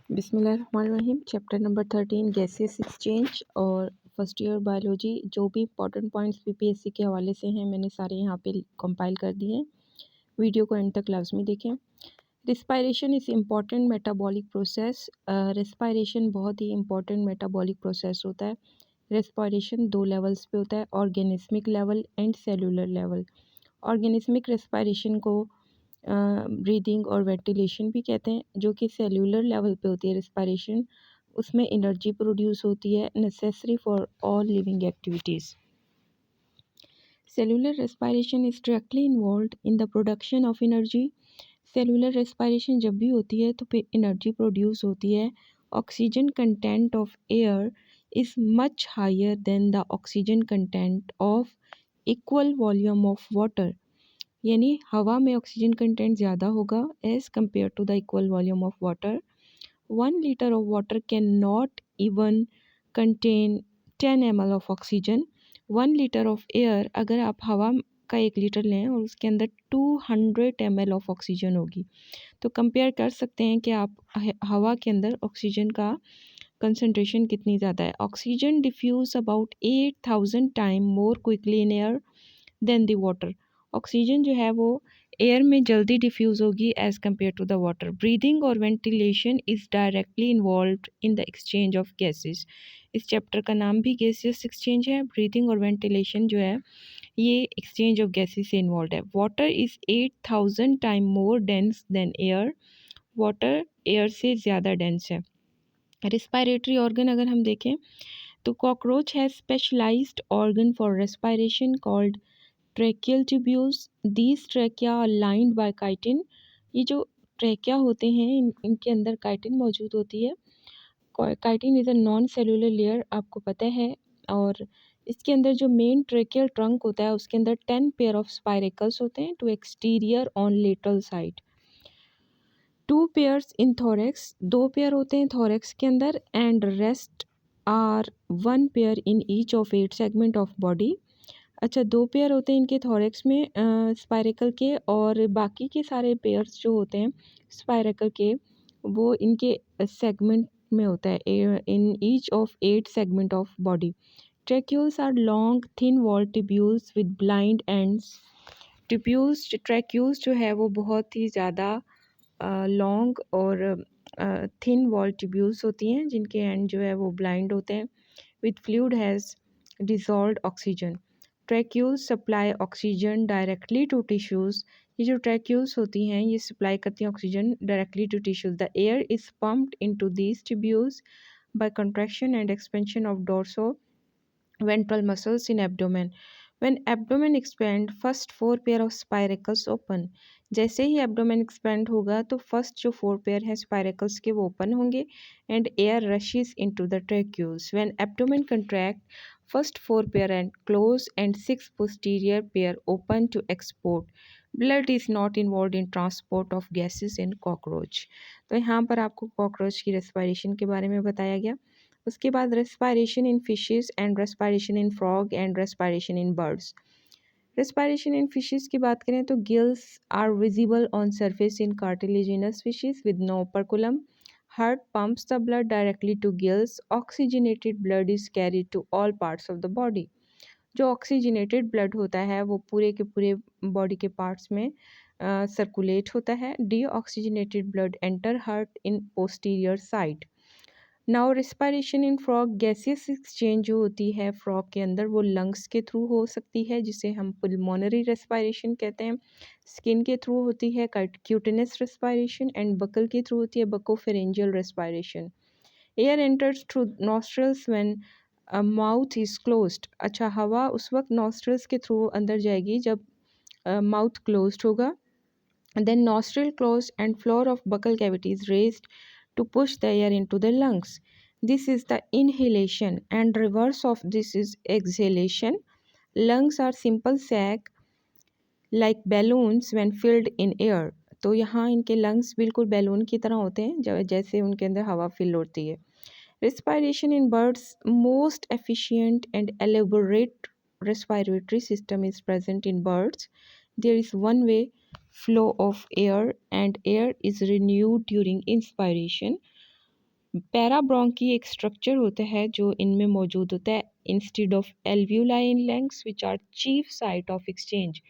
बिस्मिल्लाहिर्रहमानिर्रहीम। Chapter number 13 gases exchange और first year biology. जो भी इंपॉर्टेंट पॉइंट्स बीपीएससी के हवाले से हैं मैंने सारे यहाँ पे कंपाइल कर दिए हैं। वीडियो को एंड तक लाजमी देखें। Respiration is important metabolic process. Respiration बहुत ही इंपॉर्टेंट मेटाबॉलिक प्रोसेस होता है। रिस्पायरेशन 2 लेवल्स पे होता है, organismic level and cellular level. Organismic respiration को ब्रीदिंग और वेंटिलेशन भी कहते हैं, जो कि सेल्यूलर लेवल पे होती है रिस्पायरेशन। उसमें एनर्जी प्रोड्यूस होती है necessary for all living activities. Cellular respiration is directly involved in the production of energy. Cellular respiration जब भी होती है तो फिर एनर्जी प्रोड्यूस होती है। Oxygen content of air is much higher than the oxygen content of equal volume of water. यानी हवा में ऑक्सीजन कंटेंट ज़्यादा होगा as compare to the equal volume of water. 1 liter of water can not even contain 10 ml of oxygen. 1 liter of air, अगर आप हवा का 1 litre लें और उसके अंदर 200 ml ऑफ ऑक्सीजन होगी, तो कंपेयर कर सकते हैं कि आप हवा के अंदर ऑक्सीजन का कंसनट्रेशन कितनी ज़्यादा है। Oxygen diffuse about 8000 time more quickly in air than the water. Oxygen जो है वो एयर में जल्दी डिफ्यूज़ होगी as compare to the water. Breathing और ventilation is directly involved in the exchange of gases. इस चैप्टर का नाम भी गैसियस एक्सचेंज है। ब्रीदिंग और वेंटिलेशन जो है ये एक्सचेंज ऑफ गैसेस से इन्वॉल्व है। Water is 8000 time more dense than air. Water air से ज़्यादा डेंस है। रिस्पायरेटरी ऑर्गन अगर हम देखें तो cockroach has specialised organ for respiration called tracheal tubules. These trachea are lined by chitin. ये जो ट्रैकिया होते हैं इनके अंदर काइटिन मौजूद होती है। Chitin is a non cellular layer, आपको पता है। और इसके अंदर जो मेन ट्रैकियल ट्रंक होता है उसके अंदर 10 पेयर ऑफ स्पाइरेकल्स होते हैं to exterior on lateral side. 2 pairs in thorax, 2 pair होते हैं थोरेक्स के अंदर। And rest are 1 pair in each of 8 segment of body. अच्छा, 2 पेयर होते हैं इनके थोरेक्स में स्पाइरेकल के, और बाकी के सारे पेयर्स जो होते हैं स्पाइरेकल के वो इनके सेगमेंट में होता है, in each of 8 segment of body. Tracheoles are long thin wall tubules with blind ends. Tracheoles जो है वो बहुत ही ज़्यादा लॉन्ग और थिन वॉल ट्यूब्यूल्स होती हैं जिनके एंड जो है वो ब्लाइंड होते हैं। With fluid has dissolved oxygen. Tracheoles supply oxygen directly to tissues. ये जो ट्रैक्यूल्स होती हैं ये सप्लाई करती हैं oxygen directly to tissues. The air is pumped into these tubules by contraction and expansion of dorso ventral muscles in abdomen. When abdomen expand, first 4 pair of spiracles open. जैसे ही abdomen expand होगा तो first जो 4 pair है spiracles के वो open होंगे and air rushes into the tracheus. When abdomen contract, first 4 pair and close and 6 posterior pair open to export. Blood is not involved in transport of gases in cockroach. तो यहाँ पर आपको cockroach की respiration के बारे में बताया गया। उसके बाद respiration in fishes and respiration in frog and respiration in birds. Respiration in fishes की बात करें तो gills are visible on surface in cartilaginous fishes with no operculum. Heart pumps the blood directly to gills. Oxygenated blood is carried to all parts of the body. जो oxygenated blood होता है वो पूरे के पूरे बॉडी के parts में circulate होता है। D oxygenated blood enter heart in posterior side. Now respiration in frog, gaseous exchange जो होती है फ्रॉग के अंदर वो लंग्स के थ्रू हो सकती है जिसे हम पुल्मोनरी रेस्पायरेशन कहते हैं। स्किन के थ्रू होती है क्यूटेनस रेस्पायरेशन एंड बकल के थ्रू होती है buccopharyngeal respiration. Air enters through nostrils when mouth is closed. अच्छा, हवा उस वक्त नॉस्ट्रल्स के थ्रू अंदर जाएगी जब माउथ क्लोज्ड होगा। Then nostril closed and floor of buccal cavity is raised to push the air into the lungs. This is the inhalation and reverse of this is exhalation. Lungs are simple sac like balloons when filled in air. तो यहाँ इनके lungs बिल्कुल balloon की तरह होते हैं जैसे उनके अंदर हवा फिल होती है। Respiration in birds, most efficient and elaborate respiratory system is present in birds. There is one way flow of air and air is renewed during inspiration. पैराब्रोंकी एक स्ट्रक्चर होता है जो इनमें मौजूद होता है instead of alveoli in lungs which are chief site of exchange.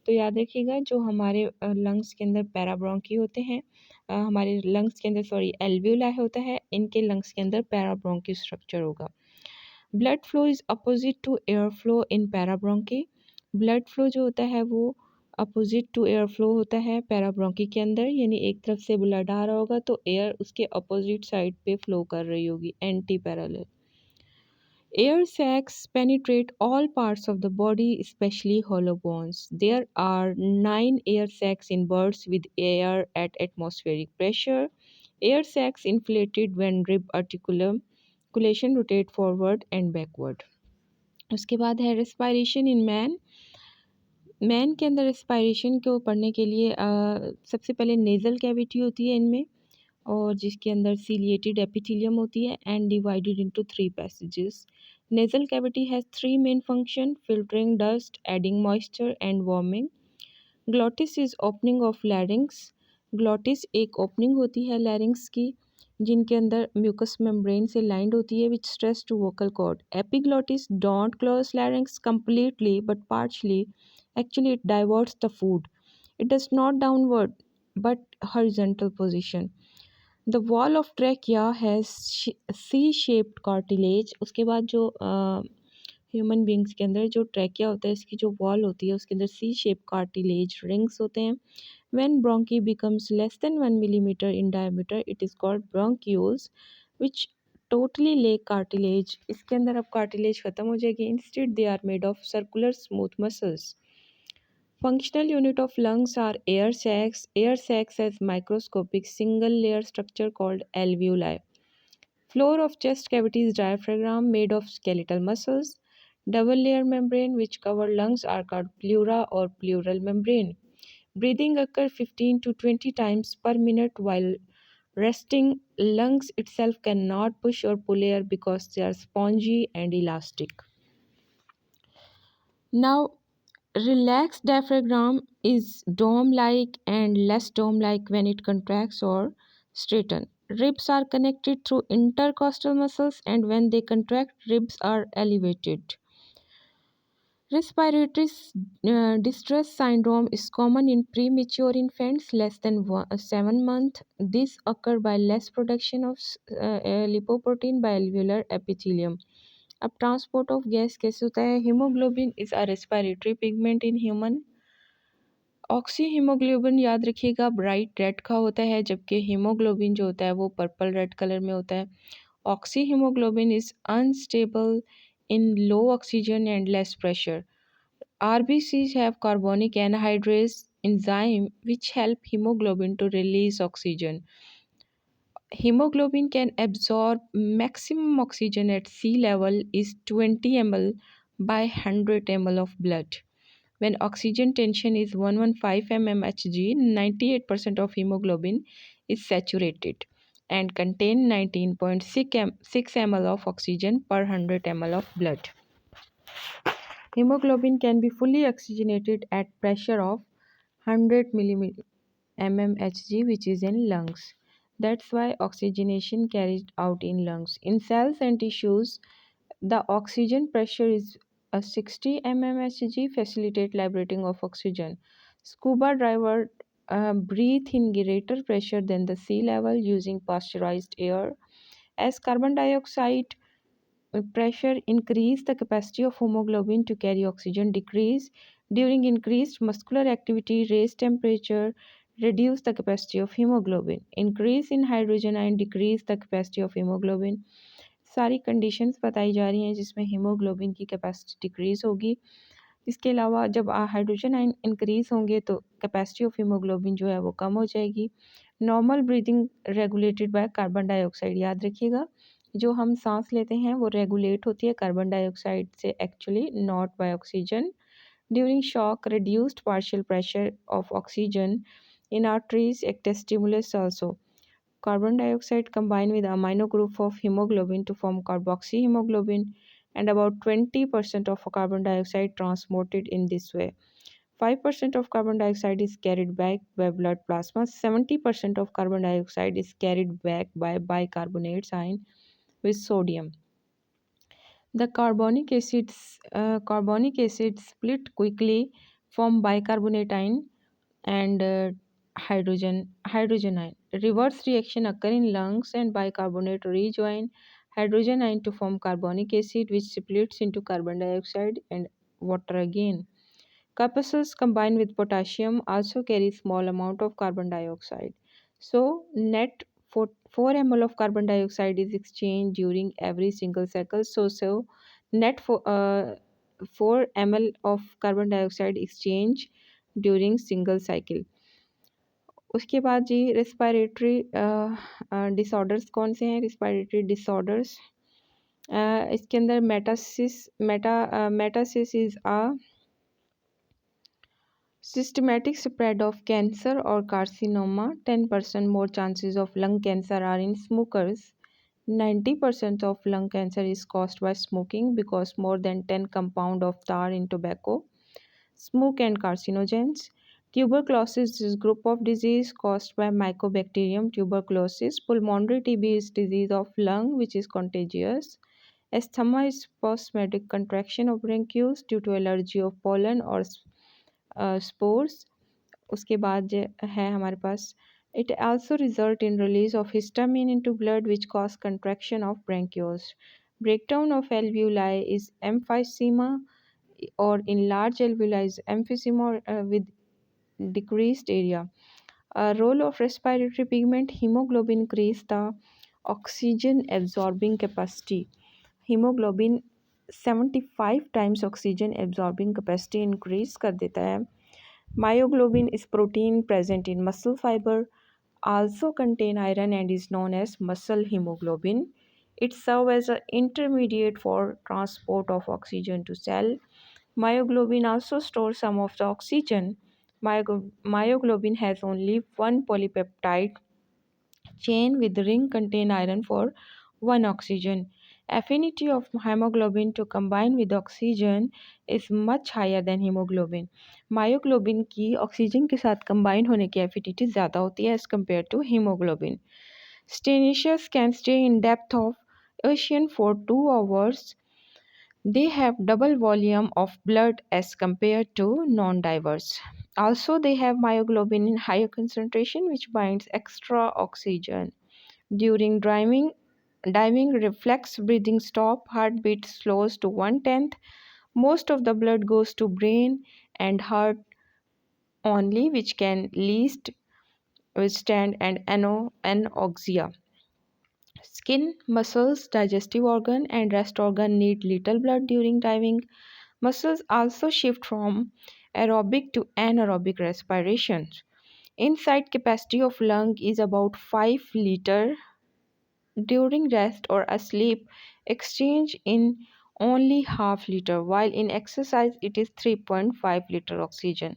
तो याद रखिएगा जो हमारे लंग्स के अंदर पैराब्रोंकी होते हैं, हमारे लंग्स के अंदर सॉरी एल्व्यूलाई होता है, इनके लंग्स के अंदर पैराब्रोंकी स्ट्रक्चर होगा। Blood flow is opposite to air flow in parabronchi. Blood flow जो होता है वो अपोजिट टू एयर फ्लो होता है पैराब्रोंकी के अंदर, यानी एक तरफ से ब्लड आ रहा होगा तो एयर उसके अपोजिट साइड पे फ्लो कर रही होगी, anti parallel. Air sacs penetrate all parts of the body, especially hollow bones. There are 9 air sacs in birds with air at atmospheric pressure. Air sacs inflated when rib articulation rotate forward and backward. उसके बाद है respiration in man. Man के अंदर respiration को पढ़ने के लिए सबसे पहले नेज़ल कैविटी होती है इनमें, और जिसके अंदर सीलिएटेड एपिथेलियम होती है and divided into 3 passages. Nasal cavity has 3 main function: filtering dust, adding moisture and warming. Glottis is opening of लैरिंग्स। Glottis एक ओपनिंग होती है लैरिंग्स की जिनके अंदर म्यूकस मेम्ब्रेन से लाइंड होती है which stress to vocal cord. Epiglottis don't close larynx completely but partially. Actually it diverts the food. It does not downward but horizontal position. The wall of trachea has C-shaped cartilage. उसके बाद जो human beings के अंदर जो trachea होता है इसकी जो वॉल होती है उसके अंदर सी शेप कार्टिलेज रिंग्स होते हैं। When bronchi becomes less than 1 millimeter in diameter it is called bronchioles which totally lack cartilage. इसके अंदर अब कार्टिलेज खत्म हो जाएगी, instead they are made of circular smooth muscles. Functional unit of lungs are air sacs. Air sacs has microscopic single layer structure called alveoli. Floor of chest cavity is diaphragm made of skeletal muscles. Double layer membrane which cover lungs are called pleura or pleural membrane. Breathing occurs 15 to 20 times per minute while resting. Lungs itself cannot push or pull air because they are spongy and elastic. Now, relaxed diaphragm is dome-like and less dome-like when it contracts or straightens. Ribs are connected through intercostal muscles and when they contract, ribs are elevated. Respiratory distress syndrome is common in premature infants less than 7 months. This occurs by less production of lipoprotein by alveolar epithelium. अब transport of gas कैसे होता है? Haemoglobin is a respiratory pigment in human. Oxy haemoglobin याद रखिएगा bright red का होता है, जबकि हीमोग्लोबिन जो होता है वो पर्पल रेड कलर में होता है। Oxy haemoglobin is unstable in low oxygen and less pressure. RBCs have carbonic anhydrase enzyme which help hemoglobin to release oxygen. Hemoglobin can absorb maximum oxygen at sea level is 20 ml by 100 ml of blood. When oxygen tension is 115 mmHg, 98% of hemoglobin is saturated and contain 19.6 ml of oxygen per 100 ml of blood. Hemoglobin can be fully oxygenated at pressure of 100 mmHg which is in lungs. That's why oxygenation carried out in lungs. In cells and tissues, the oxygen pressure is a 60 mmHg facilitate liberating of oxygen. Scuba diver breathe in greater pressure than the sea level using pasteurized air. As carbon dioxide pressure increase, the capacity of hemoglobin to carry oxygen decrease. During increased muscular activity, raised temperature reduce the capacity of hemoglobin. Increase in hydrogen ion decrease the capacity of hemoglobin. सारी conditions बताई जा रही हैं जिसमें haemoglobin की capacity decrease होगी। इसके अलावा जब हाइड्रोजन आयन इंक्रीज होंगे तो कैपेसिटी ऑफ हीमोग्लोबिन जो है वो कम हो जाएगी। Normal breathing regulated by carbon dioxide. याद रखिएगा जो हम सांस लेते हैं वो रेगुलेट होती है कार्बन डाइऑक्साइड से, actually not by oxygen. During shock reduced partial pressure of oxygen in arteries act as stimulus also. Carbon dioxide combine with amino group of hemoglobin to form carboxyhemoglobin and about 20% of carbon dioxide transported in this way. 5% of carbon dioxide is carried back by blood plasma. 70% of carbon dioxide is carried back by bicarbonate ion with sodium. The carbonic acids split quickly, form bicarbonate ion and hydrogen ion. Reverse reaction occur in lungs and bicarbonate rejoin hydrogen ion to form carbonic acid, which splits into carbon dioxide and water again. Corpuscles combined with potassium also carry small amount of carbon dioxide. So net 4 ml of carbon dioxide is exchanged during every single cycle. So net 4 ml of carbon dioxide exchange during single cycle. उसके बाद जी respiratory disorders कौन से हैं? Respiratory disorders इसके अंदर metastasis is a systematic spread of cancer or carcinoma. 10% more chances of lung cancer are in smokers. 90% of lung cancer is caused by smoking because more than 10 compound of tar in tobacco. Smoke and carcinogens. Tuberculosis is group of disease caused by Mycobacterium tuberculosis. Pulmonary TB is disease of lung which is contagious. Asthma is spasmodic contraction of bronchioles due to allergy of pollen or spores. उसके बाद है हमारे पास it also result in release of histamine into blood which cause contraction of bronchioles. Breakdown of alveoli is emphysema or enlarged alveoli is emphysema with decreased area. Role of respiratory pigment. Hemoglobin increase the oxygen absorbing capacity. Hemoglobin 75 times oxygen absorbing capacity increase कर देता है. Myoglobin is protein present in muscle fiber, also contain iron and is known as muscle hemoglobin. It serves as an intermediate for transport of oxygen to cell. Myoglobin also stores some of the oxygen. Myoglobin has only one polypeptide chain with ring contain iron for one oxygen. Affinity of hemoglobin to combine with oxygen is much higher than hemoglobin. Myoglobin की oxygen के साथ combine होने की affinity ज़्यादा होती है as compare to haemoglobin. Stenoceous can stay in depth of ocean for 2 hours. They have double volume of blood as compared to non-divers. Also, they have myoglobin in higher concentration which binds extra oxygen. During diving, reflex breathing stop, heartbeat slows to 1/10. Most of the blood goes to brain and heart only, which can least withstand and anoxia. Skin, muscles, digestive organ, and rest organ need little blood during diving. Muscles also shift from aerobic to anaerobic respiration. Inside capacity of lung is about 5 liter. During rest or asleep, exchange in only half liter, while in exercise it is 3.5 liter oxygen.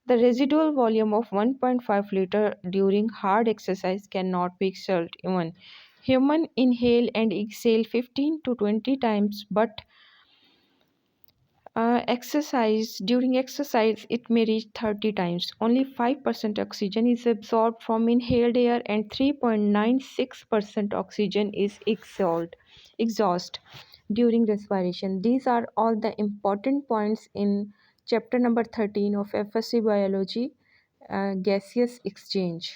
The residual volume of 1.5 liter during hard exercise cannot be exhaled even. Human inhale and exhale 15 to 20 times, but during exercise it may reach 30 times. Only 5% oxygen is absorbed from inhaled air and 3.96% oxygen is exhaust during respiration. These are all the important points in chapter number 13 of FSC biology, gaseous exchange.